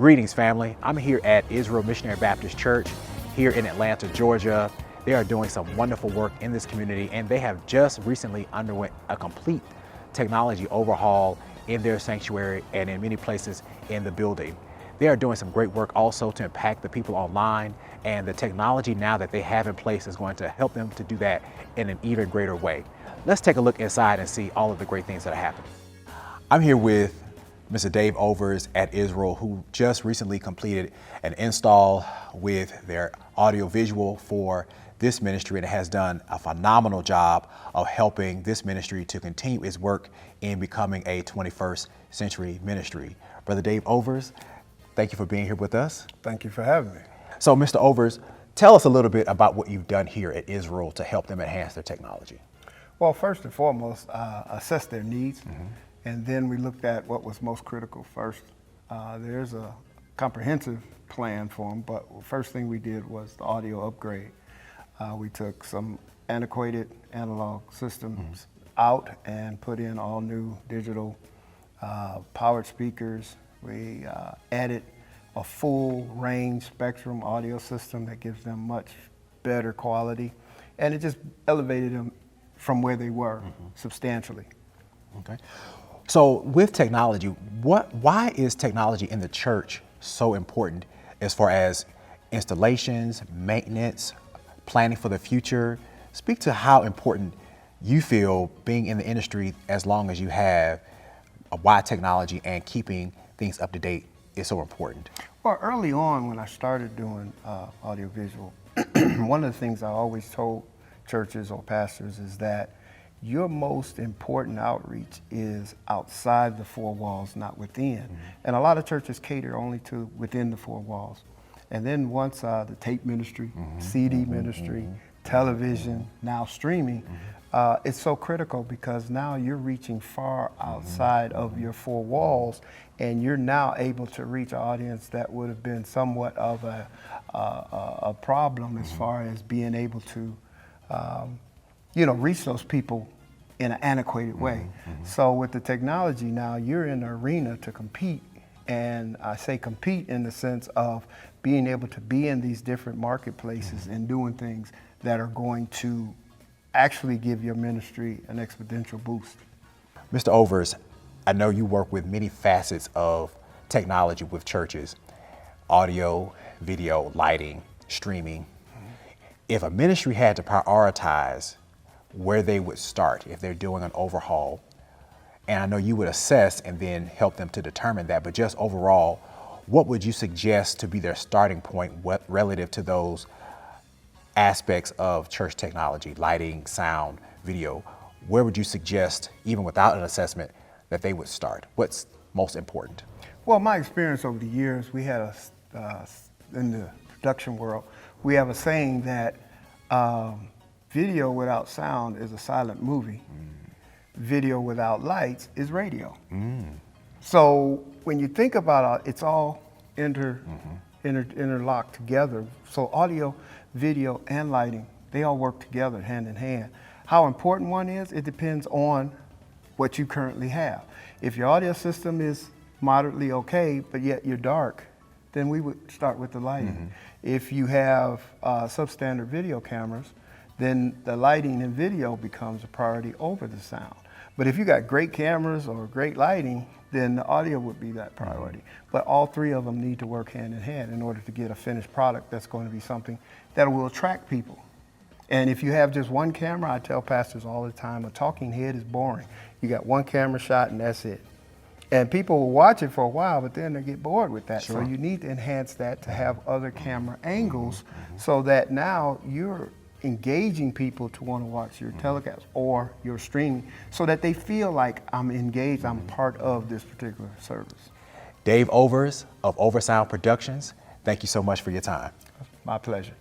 Greetings, family. I'm here at Israel Missionary Baptist Church here in Atlanta, Georgia. They are doing some wonderful work in this community, and they have just recently underwent a complete technology overhaul in their sanctuary and in many places in the building. They are doing some great work also to impact the people online, and the technology now that they have in place is going to help them to do that in an even greater way. Let's take a look inside and see all of the great things that are happening. I'm here with Mr. Dave Overs at Israel, who just recently completed an install with their audio visual for this ministry and has done a phenomenal job of helping this ministry to continue its work in becoming a 21st century ministry. Brother Dave Overs, thank you for being here with us. Thank you for having me. So, Mr. Overs, tell us a little bit about what you've done here at Israel to help them enhance their technology. Well, first and foremost, assess their needs, and then we looked at what was most critical first. There's a comprehensive plan for them, but the first thing we did was the audio upgrade. We took some antiquated analog systems out and put in all new digital powered speakers. We added a full range spectrum audio system that gives them much better quality, and it just elevated them from where they were substantially. Okay. So with technology, why is technology in the church so important as far as installations, maintenance, planning for the future? Speak to how important you feel being in the industry as long as you have, why technology and keeping things up to date is so important. Well, early on when I started doing audiovisual, one of the things I always told churches or pastors is that your most important outreach is outside the four walls, not within. And a lot of churches cater only to within the four walls. And then once the tape ministry, CD ministry, television, now streaming, it's so critical because now you're reaching far outside of your four walls, and you're now able to reach an audience that would have been somewhat of a problem as far as being able to reach those people in an antiquated way. So with the technology now, you're in the arena to compete. And I say compete in the sense of being able to be in these different marketplaces and doing things that are going to actually give your ministry an exponential boost. Mr. Overs, I know you work with many facets of technology with churches, audio, video, lighting, streaming. If a ministry had to prioritize where they would start if they're doing an overhaul, and I know you would assess and then help them to determine that, but just overall, what would you suggest to be their starting point relative to those aspects of church technology, lighting, sound, video? Where would you suggest, even without an assessment, that they would start? What's most important? Well, my experience over the years, we had in the production world, we have a saying that video without sound is a silent movie. Video without lights is radio. So when you think about it, it's all interlocked together. So audio, video, and lighting, they all work together hand in hand. How important one is, it depends on what you currently have. If your audio system is moderately okay, but yet you're dark, then we would start with the lighting. If you have substandard video cameras, then the lighting and video becomes a priority over the sound. But if you got great cameras or great lighting, then the audio would be that priority. But all three of them need to work hand in hand in order to get a finished product that's going to be something that will attract people. And if you have just one camera, I tell pastors all the time, a talking head is boring. You got one camera shot and that's it. And people will watch it for a while, but then they get bored with that. So you need to enhance that to have other camera angles so that now you're engaging people to want to watch your telecast or your streaming so that they feel like I'm engaged, I'm part of this particular service. Dave Overs of Oversound Productions, thank you so much for your time. My pleasure.